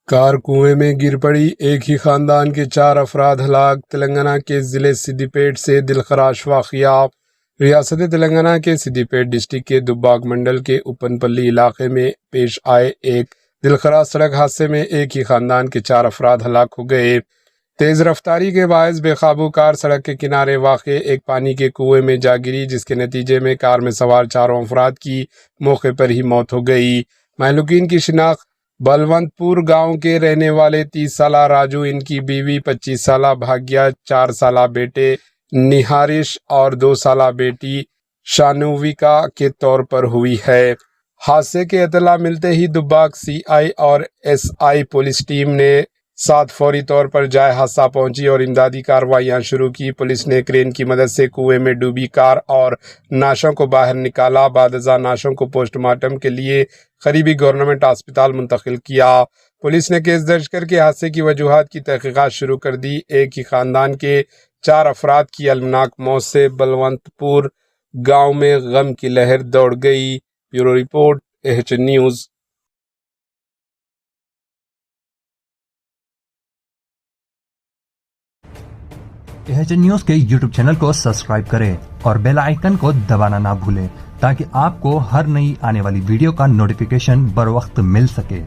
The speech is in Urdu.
کار کنویں میں گر پڑی، ایک ہی خاندان کے 4 افراد ہلاک۔ تلنگانہ کے ضلع سدی پیٹ سے دلخراش واقعہ۔ ریاست تلنگانہ کے سدی پیٹ ڈسٹرکٹ کے دباگ منڈل کے اوپن پلی علاقے میں پیش آئے ایک دلخراش سڑک حادثے میں ایک ہی خاندان کے 4 افراد ہلاک ہو گئے۔ تیز رفتاری کے باعث بے قابو کار سڑک کے کنارے واقع ایک پانی کے کنویں میں جا گری، جس کے نتیجے میں کار میں سوار 4 افراد کی موقع پر ہی موت ہو گئی۔ مہلوکین کی شناخت بلونت پور گاؤں کے رہنے والے 30 سالہ راجو، ان کی بیوی 25 سالہ بھاگیہ، 4 سالہ بیٹے نہارش اور 2 سالہ بیٹی شانویکا کے طور پر ہوئی ہے۔ حادثے کی اطلاع ملتے ہی دباگ سی آئی اور ایس آئی پولیس ٹیم نے ساتھ فوری طور پر جائے حادثہ پہنچی اور امدادی کارروائیاں شروع کی۔ پولیس نے کرین کی مدد سے کنویں میں ڈوبی کار اور نعشوں کو باہر نکالا۔ بعد ازاں نعشوں کو پوسٹ مارٹم کے لیے قریبی گورنمنٹ ہسپتال منتقل کیا۔ پولیس نے کیس درج کر کے حادثے کی وجوہات کی تحقیقات شروع کر دی۔ ایک ہی خاندان کے 4 افراد کی المناک موت سے بلونت پور گاؤں میں غم کی لہر دوڑ گئی۔ Bureau report AHN news. AHN news کے یوٹیوب چینل کو سبسکرائب کریں اور بیل آئیکن کو دبانا نہ بھولیں تاکہ آپ کو ہر نئی آنے والی ویڈیو کا نوٹیفیکیشن بر وقت مل سکے۔